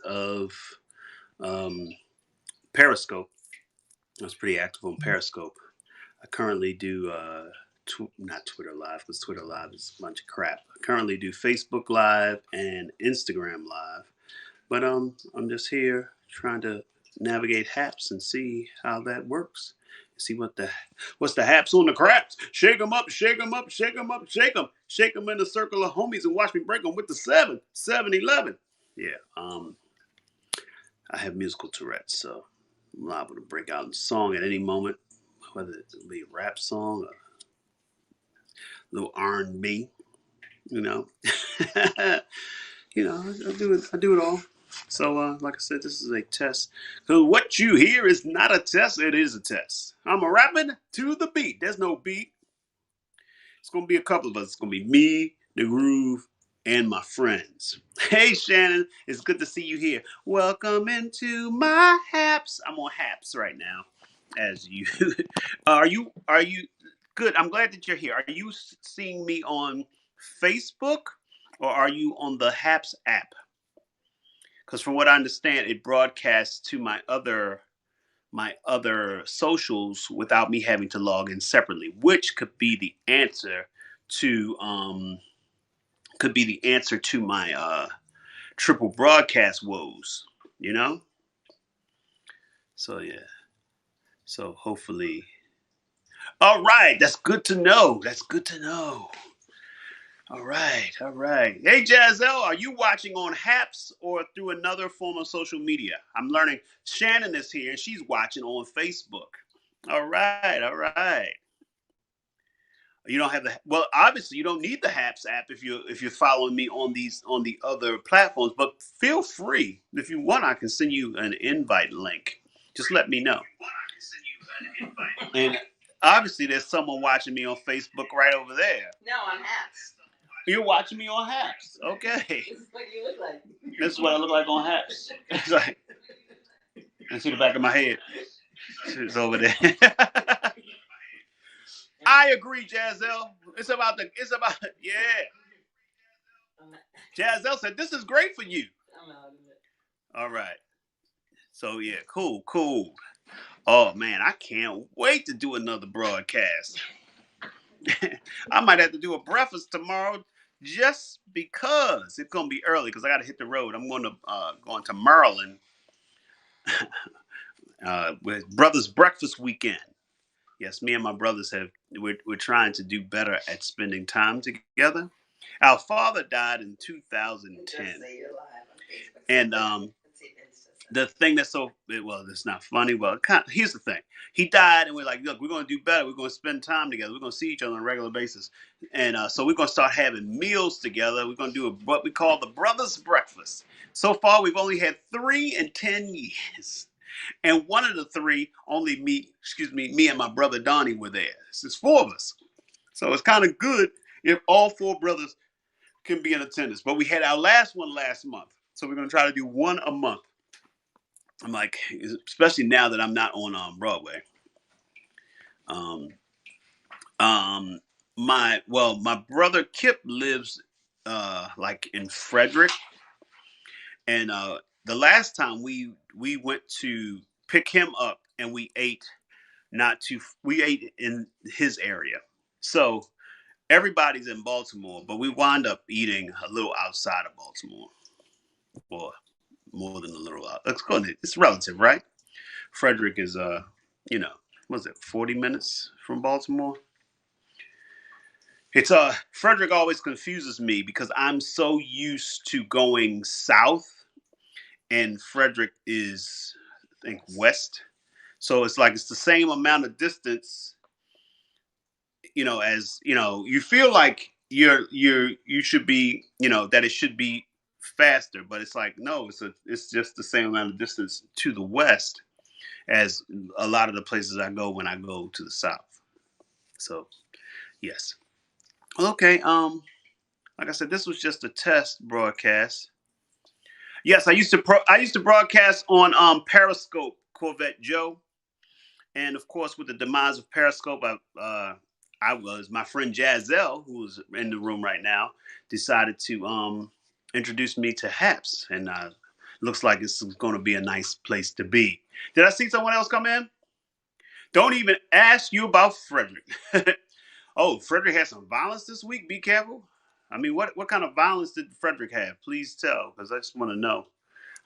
of um, Periscope. I was pretty active on Periscope. I currently do not Twitter Live because Twitter Live is a bunch of crap. I currently do Facebook Live and Instagram Live. But I'm just here trying to navigate Haps and see how that works. See what's the Haps on the craps. Shake 'em up, shake 'em up, shake 'em up, shake 'em in a circle of homies and watch me break 'em with the 7-11. Yeah, I have musical Tourette's, so I'm liable to break out in song at any moment, whether it be a rap song or a little R&B. You know, I do it all. So, like I said, this is a test. So what you hear is not a test; it is a test. I'm a rapping to the beat. There's no beat. It's gonna be a couple of us. It's gonna be me, the groove, and my friends. Hey, Shannon, it's good to see you here. Welcome into my Haps. I'm on Haps right now, as you. Are you good? I'm glad that you're here. Are you seeing me on Facebook, or are you on the Haps app? Because from what I understand, it broadcasts to my other socials without me having to log in separately, which to could be the answer to my triple broadcast woes. You know. So yeah. So hopefully. All right, that's good to know. That's good to know. All right, all right. Hey, Jazelle, are you watching on Haps or through another form of social media? I'm learning. Shannon is here and she's watching on Facebook. All right, all right. You don't have the well. Obviously, you don't need the Haps app if you're following me on the other platforms. But feel free if you want. I can send you an invite link. Just let me know. And obviously, there's someone watching me on Facebook right over there. No, on Haps. You're watching me on Haps. Okay. This is what you look like. This is what I look like on Haps. It's like, I see the back of my head. It's over there. I agree, Jazelle. It's about yeah. Jazelle said this is great for you. All right. So yeah, cool, cool. Oh man, I can't wait to do another broadcast. I might have to do a breakfast tomorrow just because it's gonna be early because I got to hit the road. I'm going to Maryland with brothers breakfast weekend. Yes, me and my brothers we're trying to do better at spending time together. Our father died in 2010, and the thing that's so well, it's not funny. Well, here's the thing: he died, and we're like, look, we're going to do better. We're going to spend time together. We're going to see each other on a regular basis, and so we're going to start having meals together. We're going to do what we call the brothers' breakfast. So far, we've only had 3 in 10 years. And one of the three, only me and my brother Donnie were there. It's four of us. So it's kind of good if all four brothers can be in attendance. But we had our last one last month. So we're going to try to do one a month. I'm like, especially now that I'm not on Broadway. Um, um, my brother Kip lives like in Frederick, and the last time we went to pick him up, and we ate in his area. So everybody's in Baltimore, but we wind up eating a little outside of Baltimore, or more than a little out. It's relative, right? Frederick is you know, was it 40 minutes from Baltimore? It's Frederick always confuses me because I'm so used to going south, and Frederick is, I think, west. So it's like it's the same amount of distance, as you feel like you should be, that it should be faster, but it's like no, it's just the same amount of distance to the west as a lot of the places I go when I go to the south. So yes. Well, okay. Like I said, this was just a test broadcast. Yes, I used to broadcast on Periscope, Corvette Joe, and of course with the demise of Periscope, I was my friend Jazelle, who's in the room right now, decided to introduce me to Haps, and looks like it's going to be a nice place to be. Did I see someone else come in? Don't even ask you about Frederick. Oh, Frederick had some violence this week. Be careful. I mean, what kind of violence did Frederick have? Please tell, because I just want to know.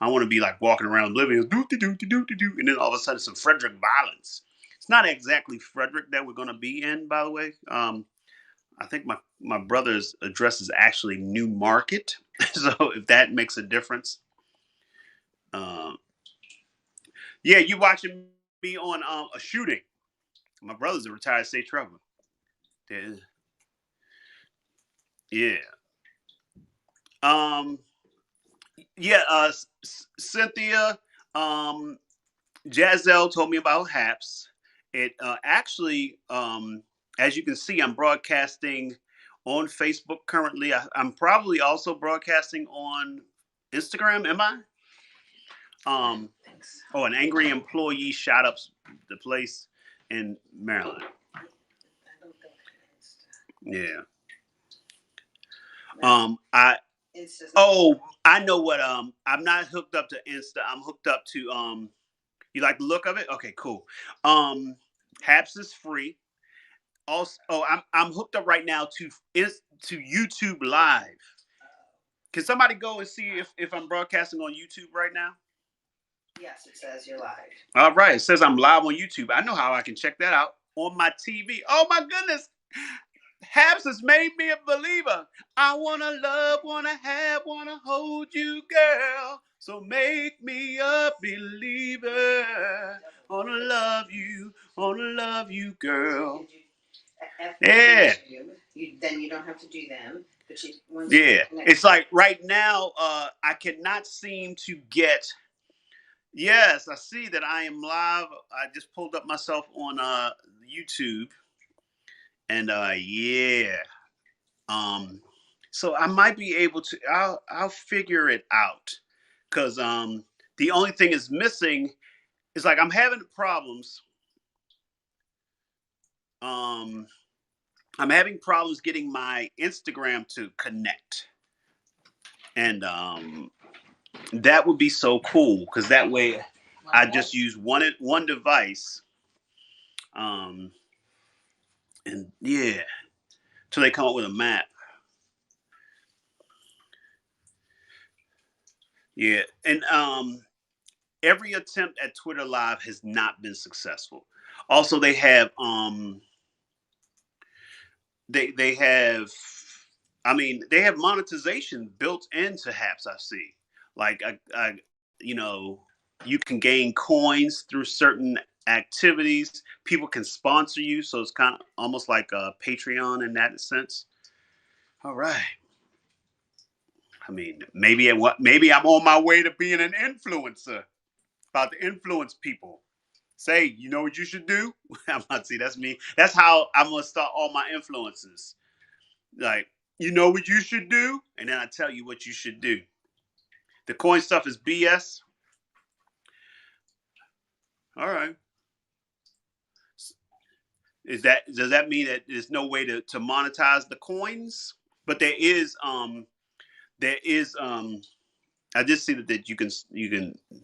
I want to be like walking around oblivious, and then all of a sudden some Frederick violence. It's not exactly Frederick that we're going to be in, by the way. I think my brother's address is actually New Market, so if that makes a difference. Um, yeah, you watching me on a shooting. My brother's a retired state trooper. Yeah. Yeah. Um. Yeah. Cynthia. Um. Jazelle told me about Haps. It actually, as you can see, I'm broadcasting on Facebook currently. I'm probably also broadcasting on Instagram. Am I? Oh, an angry employee shot up the place in Maryland. Yeah. I Oh, I know what. I'm not hooked up to Insta. I'm hooked up to. You like the look of it? Okay, cool. Um, Haps is free. Also, oh, I'm hooked up right now to YouTube Live. Can somebody go and see if I'm broadcasting on YouTube right now? Yes, it says you're live. All right, it says I'm live on YouTube. I know how I can check that out on my TV. Oh my goodness, Habs has made me a believer. I wanna love, wanna have, wanna hold you, girl. So make me a believer. Wanna love you, girl. Yeah. Then you don't have to do them. But yeah, it's like right now, I cannot seem to get. Yes, I see that I am live. I just pulled up myself on YouTube, and yeah, um, so I might be able to. I'll figure it out, because the only thing is missing is like I'm having problems. Um, I'm having problems getting my Instagram to connect, and that would be so cool because that way I just use one device. Um, and yeah, till they come up with a map. Yeah, and every attempt at Twitter Live has not been successful. Also, they have, I mean, they have monetization built into Haps. I see, like you know, you can gain coins through certain activities. People can sponsor you, so it's kind of almost like a Patreon in that sense. All right. I mean, maybe I'm on my way to being an influencer. About to influence people. Say, you know what you should do? I'm not see that's me. That's how I'm gonna start all my influences. Like, you know what you should do, and then I tell you what you should do. The coin stuff is BS. All right. Does that mean that there's no way to monetize the coins? But there is I just see that you can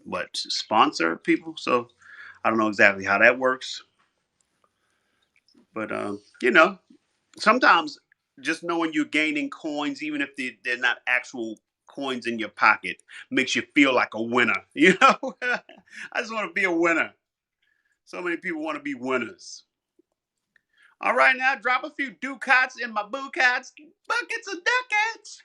what sponsor people. So I don't know exactly how that works, but sometimes just knowing you're gaining coins, even if they're not actual coins in your pocket, makes you feel like a winner. I just want to be a winner. So many people want to be winners. All right, now drop a few ducats in my bucats, buckets of ducats.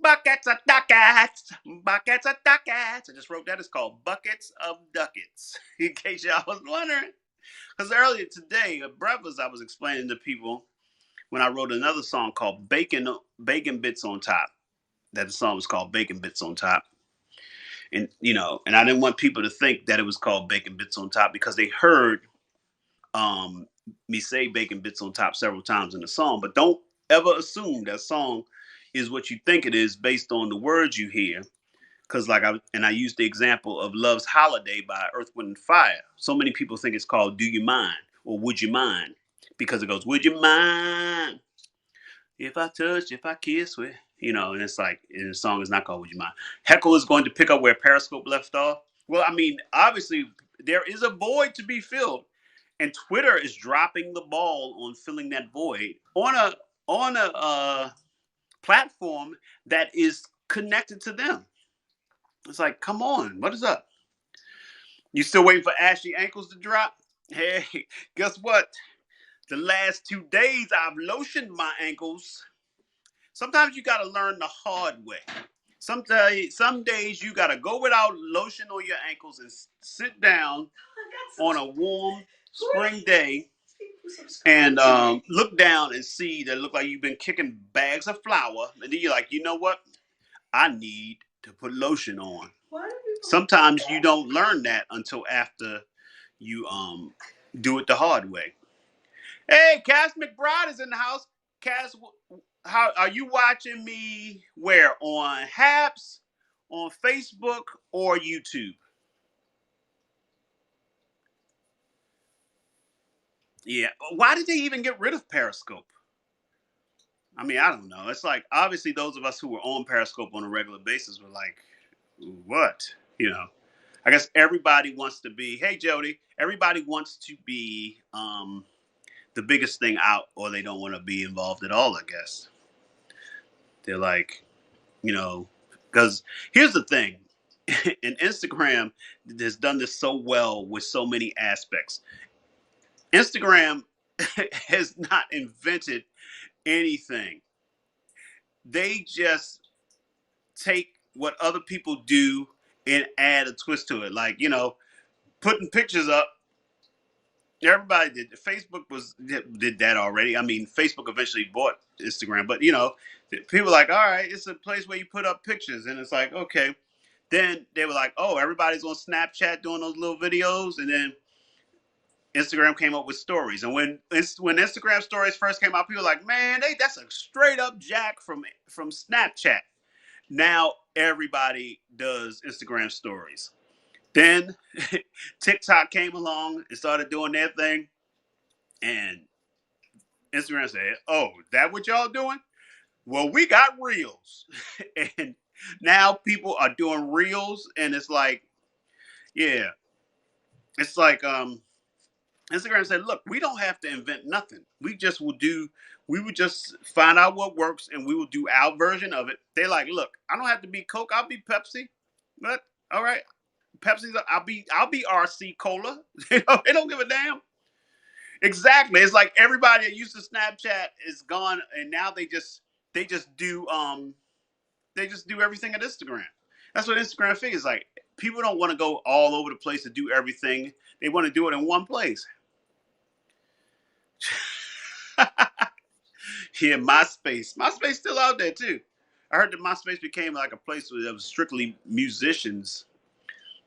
Buckets of ducats, buckets of ducats. I just wrote that. It's called Buckets of Ducats, in case y'all was wondering. Because earlier today, at breakfast, I was explaining to people when I wrote another song called Bacon Bits on Top. That the song was called Bacon Bits on Top. And I didn't want people to think that it was called Bacon Bits on Top because they heard um, me say Bacon Bits on Top several times in the song. But don't ever assume that song is what you think it is based on the words you hear. Because I used the example of Love's Holiday by Earth, Wind, and Fire. So many people think it's called Do You Mind or Would You Mind? Because it goes, Would you mind if I touch, if I kiss with And it's like, and the song is not called Would You Mind. Heckle is going to pick up where Periscope left off. Well, I mean, obviously, there is a void to be filled, and Twitter is dropping the ball on filling that void on a platform that is connected to them. It's like, come on, what is up? You still waiting for Ashy Ankles to drop? Hey, guess what? The last 2 days I've lotioned my ankles. Sometimes you gotta learn the hard way. Some days you gotta go without lotion on your ankles and sit down on a warm spring day and look down and see that look like you've been kicking bags of flour, and then you're like, you know what? I need to put lotion on. Sometimes you don't learn that until after you do it the hard way. Hey, Cass McBride is in the house. Cass, how are you watching me? Where, on Haps, on Facebook, or YouTube? Yeah. Why did they even get rid of Periscope? I mean, I don't know. It's like obviously those of us who were on Periscope on a regular basis were like, what? You know. I guess everybody wants to be. Hey, Jody. Everybody wants to be the biggest thing out, or they don't want to be involved at all. I guess they're like, because here's the thing. And Instagram has done this so well with so many aspects. Instagram has not invented anything. They just take what other people do and add a twist to it. Like, putting pictures up. Everybody did. Facebook did that already. I mean, Facebook eventually bought Instagram, but people are like, all right, it's a place where you put up pictures, and it's like, okay. Then they were like, oh, everybody's on Snapchat doing those little videos, and then Instagram came up with stories. And when Instagram stories first came out, people were like, man, that's a straight up jack from Snapchat. Now everybody does Instagram stories. Then TikTok came along and started doing their thing, and Instagram said, "Oh, that what y'all doing? Well, we got Reels," and now people are doing Reels, and it's like, yeah, it's like Instagram said, "Look, we don't have to invent nothing. We would just find out what works, and we will do our version of it." They're like, "Look, I don't have to be Coke. I'll be Pepsi, but all right." Pepsi's. I'll be RC Cola. They don't give a damn. Exactly. It's like everybody that used to Snapchat is gone, and now they just do everything at Instagram. That's what Instagram figures like. People don't want to go all over the place to do everything. They want to do it in one place. Yeah, MySpace. MySpace still out there too. I heard that MySpace became like a place where there was strictly musicians,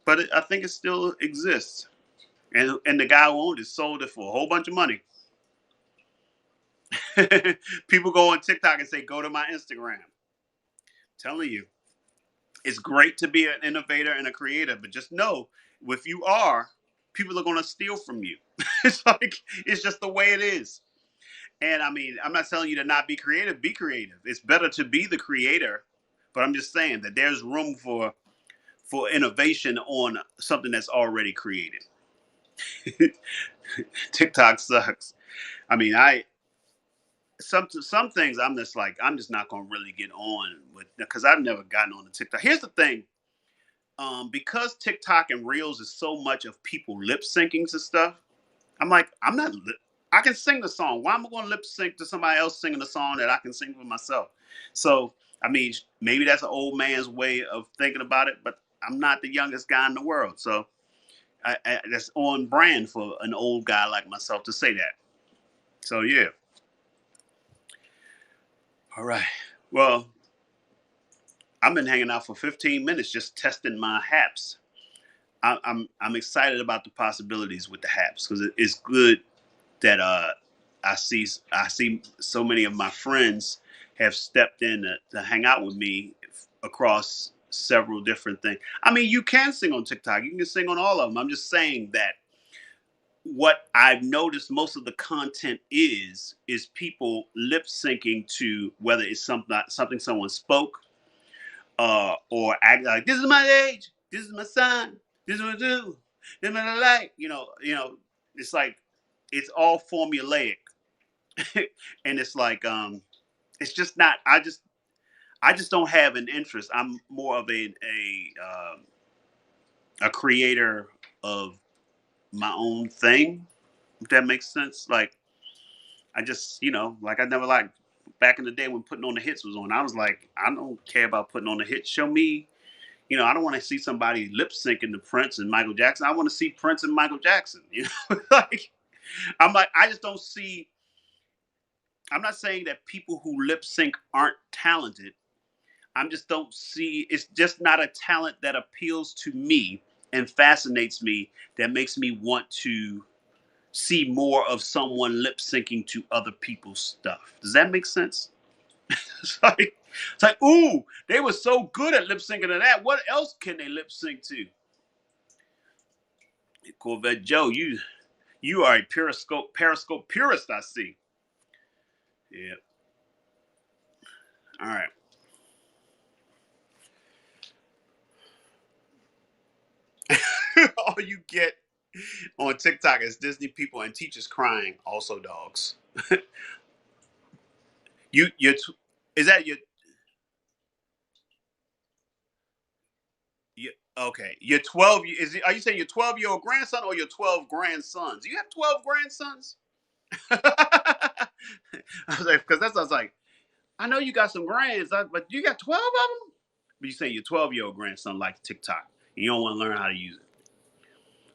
but I think it still exists. And the guy who owned it sold it for a whole bunch of money. People go on TikTok and say, "Go to my Instagram." I'm telling you, it's great to be an innovator and a creator, but just know if you are, people are going to steal from you. It's just the way it is. And I mean, I'm not telling you to not be creative. Be creative. It's better to be the creator, but I'm just saying that there's room for innovation on something that's already created. TikTok sucks. I mean, some things I'm just not gonna really get on with because I've never gotten on the TikTok. Here's the thing, because TikTok and Reels is so much of people lip syncing to stuff. I'm like, I'm not. I can sing the song. Why am I going to lip sync to somebody else singing the song that I can sing for myself? So I mean, maybe that's an old man's way of thinking about it, but I'm not the youngest guy in the world, so that's on brand for an old guy like myself to say that. So yeah. All right. Well, I've been hanging out for 15 minutes just testing my haps. I'm excited about the possibilities with the haps because it's good that I see so many of my friends have stepped in to hang out with me across several different things. I mean, you can sing on TikTok. You can sing on all of them. I'm just saying that what I've noticed most of the content is people lip syncing to whether it's something someone spoke, or act like this is my age, this is my son, this is what I do, this is what I like. It's like it's all formulaic, and it's like it's just not. I just don't have an interest. I'm more of a creator of my own thing. If that makes sense. Like I just like I never liked back in the day when putting on the hits was on. I was like, I don't care about putting on the hits. Show me. I don't want to see somebody lip syncing to Prince and Michael Jackson. I want to see Prince and Michael Jackson. Like I just don't see. I'm not saying that people who lip sync aren't talented. I'm just don't see. It's just not a talent that appeals to me and fascinates me. That makes me want to see more of someone lip syncing to other people's stuff. Does that make sense? It's like, ooh, they were so good at lip syncing to that. What else can they lip sync to? Corvette Joe, you are a Periscope purist, I see. Yeah. All right. All you get on TikTok is Disney people and teachers crying, also dogs. Is that your okay? Your 12 are you saying your 12-year-old grandson or your 12 grandsons? Do you have 12 grandsons? I was like, because that's I was like, I know you got some grands, but you got 12 of them. But you saying your 12-year-old grandson likes TikTok and you don't want to learn how to use it.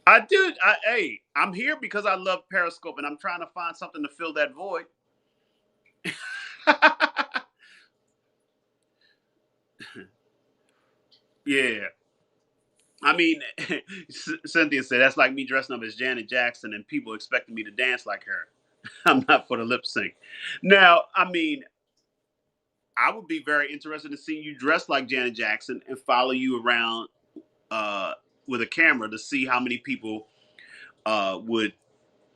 I do. Hey, I'm here because I love Periscope and I'm trying to find something to fill that void. Yeah. I mean, Cynthia said that's like me dressing up as Janet Jackson and people expecting me to dance like her. I'm not for the lip sync. Now, I mean, I would be very interested in seeing you dress like Janet Jackson and follow you around uh, with a camera to see how many people would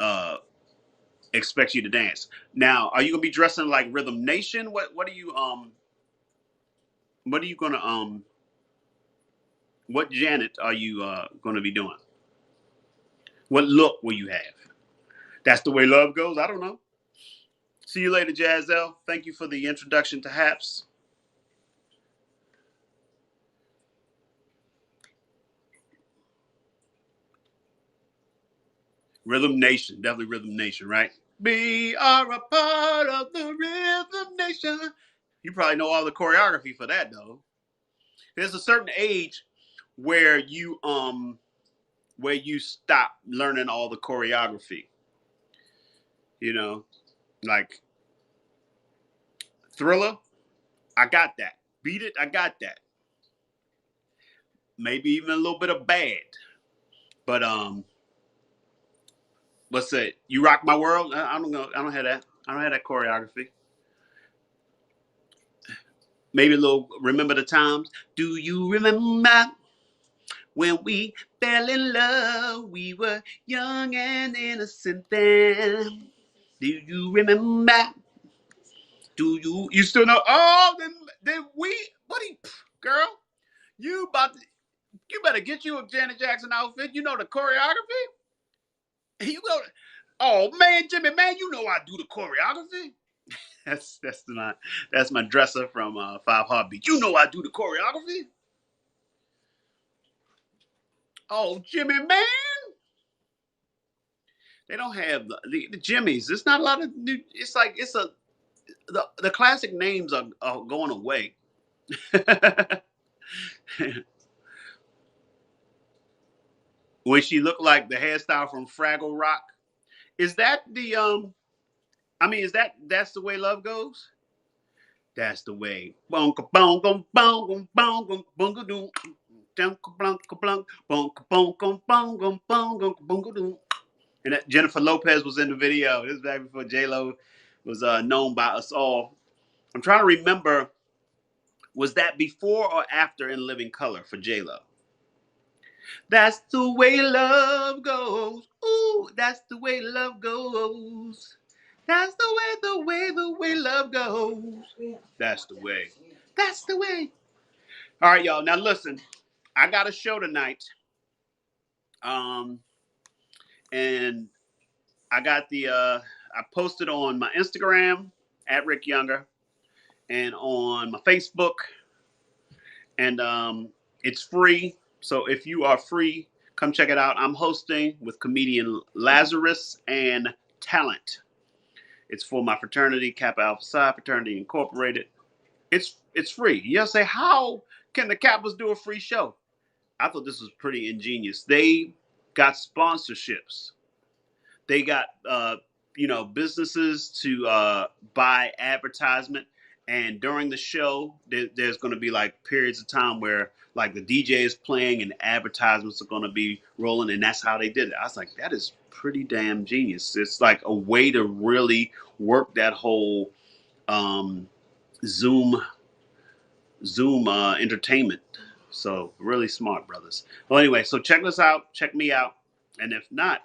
uh, expect you to dance. Now, are you gonna be dressing like Rhythm Nation? What are you gonna what Janet are you gonna be doing? What look will you have? That's the way love goes. I don't know. See you later, Jazelle. Thank you for the introduction to Haps. Rhythm Nation, definitely Rhythm Nation, right? We are a part of the Rhythm Nation. You probably know all the choreography for that, though. There's a certain age where you stop learning all the choreography. You know, like Thriller, I got that. Beat It, I got that. Maybe even a little bit of Bad, but what's that? You Rock My World. I don't know. I don't have that. I don't have that choreography. Maybe a little Remember the Times. Do you remember when we fell in love? We were young and innocent then. Do you remember? Do you still know? Oh, then we what do you, girl? You about to, you better get you a Janet Jackson outfit. You know the choreography. You go. Oh man, Jimmy, man, you know I do the choreography. That's my dresser from Five Heartbeats. You know I do the choreography. Oh, Jimmy, man, they don't have the Jimmys. It's not a lot of new. It's like it's a the classic names are going away. When she looked like the hairstyle from Fraggle Rock, is that the I mean, that's the way love goes? That's the way. Bonka bonka bonka bonka bonka doom. Dunka blunka blunk bonka bonka bonka bonka bonka doom. And that Jennifer Lopez was in the video. This is back before J Lo was known by us all. I'm trying to remember, was that before or after In Living Color for J Lo? That's the way love goes. Ooh, That's the way love goes. That's the way love goes. That's the way. That's the way. All right, y'all. Now listen, I got a show tonight. And I got I posted on my Instagram at Rick Younger and on my Facebook, and it's free. So if you are free, come check it out. I'm hosting with comedian Lazarus and Talent. It's for my fraternity, Kappa Alpha Psi Fraternity Incorporated. It's free. You'll say, how can the Kappas do a free show? I thought this was pretty ingenious. They got sponsorships. They got businesses to buy advertisement, and during the show there's going to be like periods of time where like the DJ is playing and advertisements are going to be rolling, and that's how they did it. I was like, that is pretty damn genius. It's like a way to really work that whole um, Zoom entertainment. So really smart, brothers. Well, anyway, so check us out. Check me out. And if not,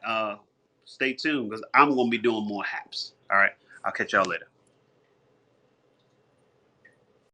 stay tuned because I'm going to be doing more haps. All right. I'll catch y'all later.